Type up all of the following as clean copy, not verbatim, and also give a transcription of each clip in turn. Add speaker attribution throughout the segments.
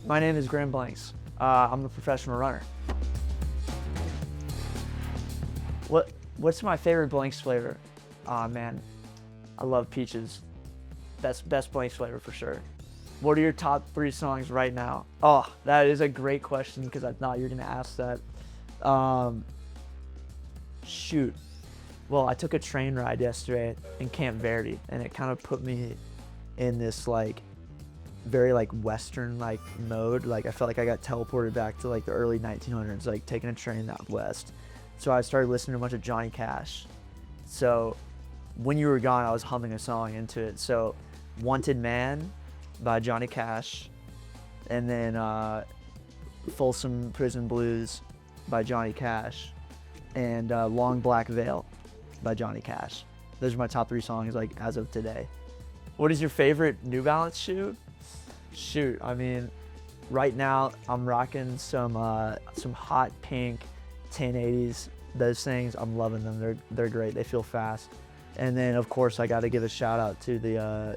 Speaker 1: My name is Graham Blanks. I'm a professional runner. What's my favorite Blanks flavor? Aw, man, I love peaches. Best Blanks flavor for sure. What are your top 3 songs right now? Oh, that is a great question because I thought you were gonna ask that. Shoot. Well, I took a train ride yesterday in Camp Verde, and it kind of put me in this like very like Western like mode. Like I felt like I got teleported back to like the early 1900s, like taking a train out west. So I started listening to a bunch of Johnny Cash. So when you were gone, I was humming a song into it. So Wanted Man by Johnny Cash, and then Folsom Prison Blues by Johnny Cash, and Long Black Veil by Johnny Cash. Those are my top 3 songs like as of today. What is your favorite New Balance shoe? Shoot, I mean, right now I'm rocking some hot pink 1080s. Those things, I'm loving them. They're great. They feel fast. And then of course I got to give a shout out to the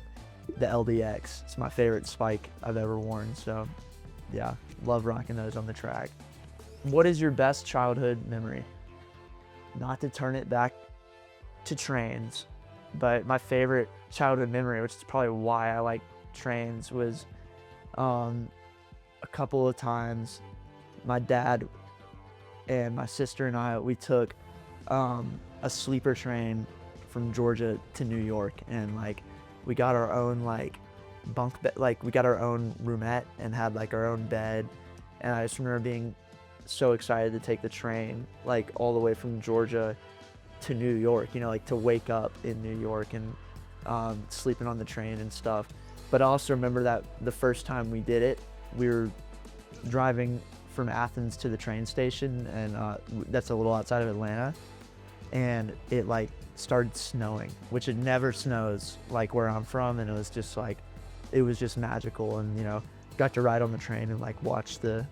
Speaker 1: LDX. It's my favorite spike I've ever worn. So yeah, love rocking those on the track. What is your best childhood memory? Not to turn it back to trains, but my favorite childhood memory, which is probably why I like trains, was a couple of times my dad and my sister and I, we took a sleeper train from Georgia to New York, and like we got our own like bunk bed, like we got our own roomette and had like our own bed. And I just remember being so excited to take the train like all the way from Georgia to New York, you know, like to wake up in New York and sleeping on the train and stuff. But I also remember that the first time we did it, we were driving from Athens to the train station, and that's a little outside of Atlanta, and it like started snowing, which it never snows like where I'm from, and it was just like, it was just magical. And you know, got to ride on the train and like watch the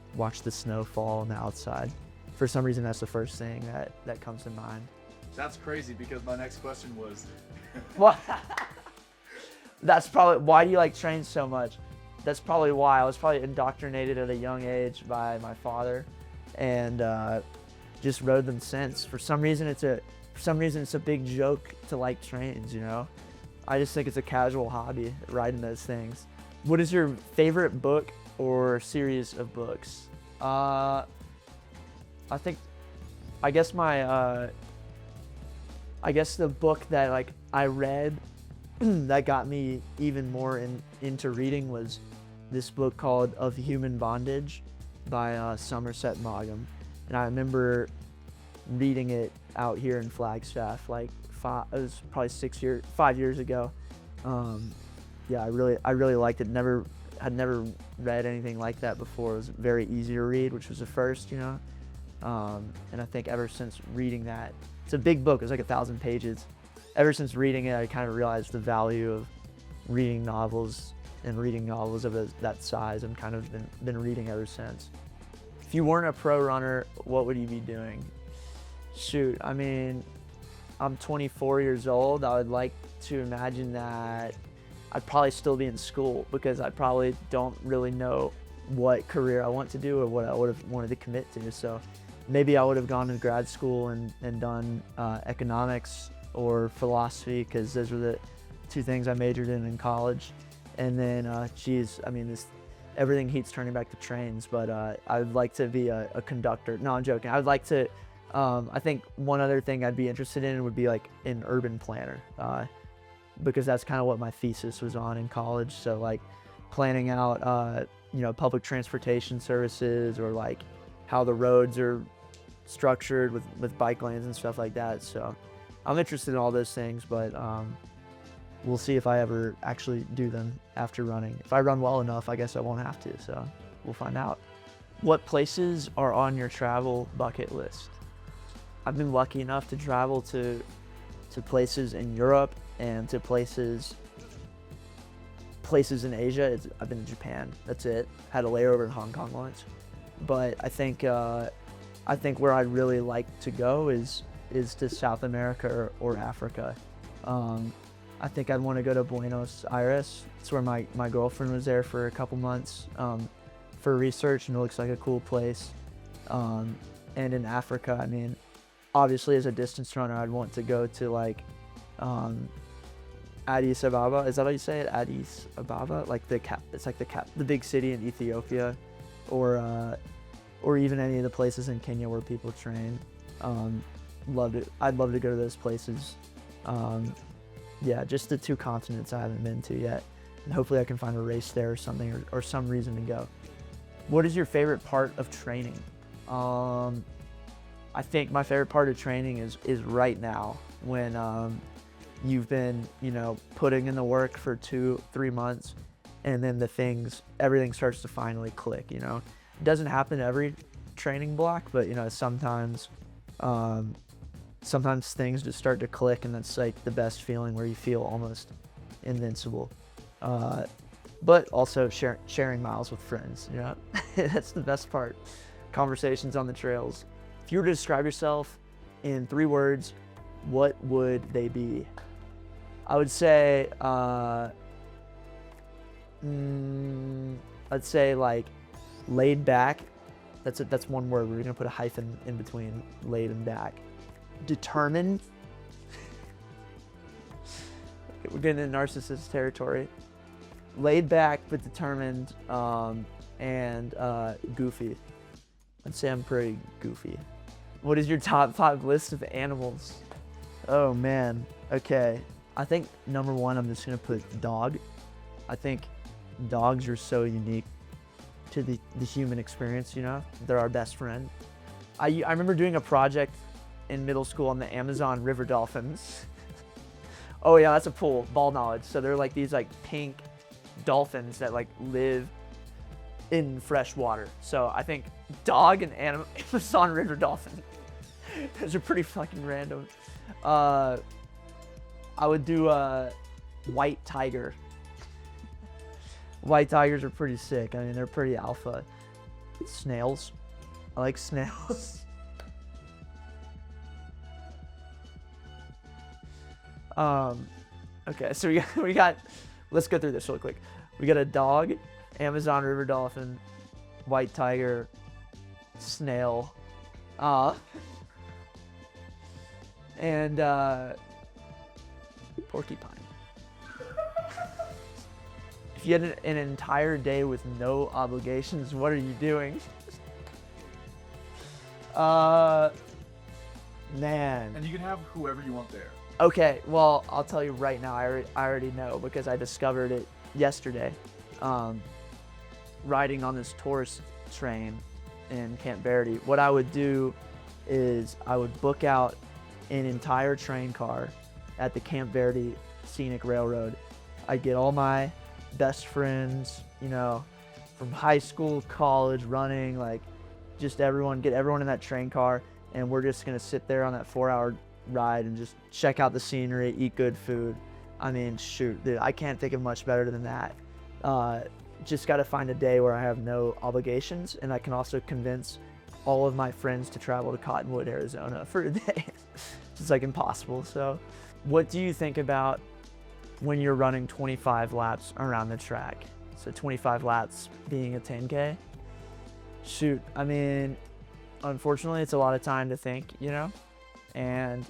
Speaker 1: snow fall on the outside. For some reason, that's the first thing that comes to mind.
Speaker 2: That's crazy because my next question was
Speaker 1: Well, that's probably why you like trains so much. That's probably why. I was probably indoctrinated at a young age by my father, and just rode them since. For some reason, it's a big joke to like trains. You know, I just think it's a casual hobby, riding those things. What is your favorite book or series of books? I guess the book that like I read that got me even more into reading was this book called Of Human Bondage by Somerset Maugham. And I remember reading it out here in Flagstaff like it was probably 5 years ago. Yeah, I really liked it. Had never read anything like that before. It was very easy to read, which was a first, you know. And I think ever since reading that, it's a big book. It's like 1,000 pages. Ever since reading it, I kind of realized the value of reading novels of that size, and kind of been reading ever since. If you weren't a pro runner, what would you be doing? Shoot, I mean, I'm 24 years old. I would like to imagine that I'd probably still be in school, because I probably don't really know what career I want to do or what I would have wanted to commit to. So maybe I would have gone to grad school and done economics or philosophy, because those were the 2 things I majored in college. And then, everything keeps turning back to trains, but I would like to be a conductor. No, I'm joking. I would like to, I think one other thing I'd be interested in would be like an urban planner, because that's kind of what my thesis was on in college. So like planning out, public transportation services, or like how the roads are structured with bike lanes and stuff like that. So I'm interested in all those things, but we'll see if I ever actually do them after running. If I run well enough, I guess I won't have to, so we'll find out. What places are on your travel bucket list? I've been lucky enough to travel to places in Europe and to places in Asia. I've been to Japan, that's it. Had a layover in Hong Kong once. But I think where I'd really like to go is to South America or Africa. I think I'd want to go to Buenos Aires. It's where my girlfriend was there for a couple months for research, and it looks like a cool place. And in Africa, I mean, obviously as a distance runner, I'd want to go to like Addis Ababa. Is that how you say it? Addis Ababa, like it's like the big city in Ethiopia, or even any of the places in Kenya where people train. I'd love to go to those places. Yeah, just the 2 continents I haven't been to yet, and hopefully I can find a race there or something, or some reason to go. What is your favorite part of training? I think my favorite part of training is right now, when you've been, putting in the work for 2-3 months, and then everything starts to finally click. It doesn't happen every training block, but sometimes things just start to click, and that's like the best feeling, where you feel almost invincible. But also sharing miles with friends, that's the best part. Conversations on the trails. If you were to describe yourself in 3 words, what would they be? I would say, I'd say like laid back. That's 1 word. We're gonna put a hyphen in between laid and back. Determined. We're getting into narcissist territory. Laid back but determined, and goofy. I'd say I'm pretty goofy. What is your top 5 list of animals? Oh man, okay. I think number 1, I'm just gonna put dog. I think dogs are so unique to the human experience, They're our best friend. I remember doing a project in middle school on the Amazon river dolphins. Oh yeah, that's a pool, ball knowledge. So they're like these like pink dolphins that like live in fresh water. So I think dog and Amazon river dolphin. Those are pretty fucking random. I would do white tiger. White tigers are pretty sick. I mean, they're pretty alpha. Snails. I like snails. Okay, so we got, let's go through this real quick. We got a dog, Amazon river dolphin, white tiger, snail, and porcupine. If you had an entire day with no obligations, what are you doing? Man.
Speaker 2: And you can have whoever you want there.
Speaker 1: Okay, well, I'll tell you right now, I already know, because I discovered it yesterday. Riding on this tourist train in Camp Verde, what I would do is I would book out an entire train car at the Camp Verde Scenic Railroad. I'd get all my best friends, from high school, college, running, like just get everyone in that train car, and we're just gonna sit there on that 4-hour ride and just check out the scenery, eat good food. I mean, shoot, dude, I can't think of much better than that. Just got to find a day where I have no obligations, and I can also convince all of my friends to travel to Cottonwood, Arizona for a day. It's like impossible. So what do you think about when you're running 25 laps around the track? So 25 laps being a 10K? Shoot, I mean, unfortunately, it's a lot of time to think, and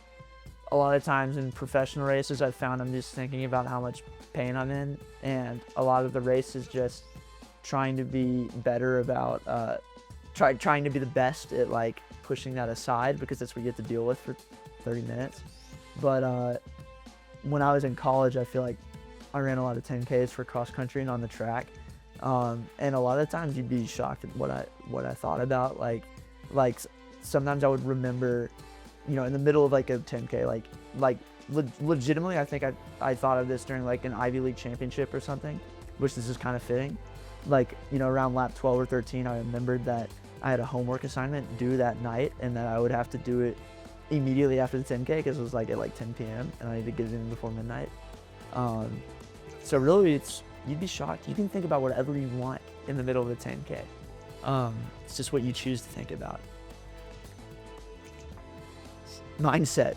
Speaker 1: a lot of times in professional races, I've found I'm just thinking about how much pain I'm in, and a lot of the race is just trying to be better about, trying to be the best at like pushing that aside, because that's what you have to deal with for 30 minutes. But when I was in college, I feel like I ran a lot of 10Ks for cross country and on the track, and a lot of times you'd be shocked at what I thought about. Like sometimes I would remember, in the middle of like a 10K, legitimately, I think I thought of this during like an Ivy League championship or something, which this is kind of fitting. Around lap 12 or 13, I remembered that I had a homework assignment due that night, and that I would have to do it immediately after the 10K, because it was like at like 10 p.m. and I need to get it in before midnight. So really, you'd be shocked. You can think about whatever you want in the middle of the 10K. It's just what you choose to think about. Mindset.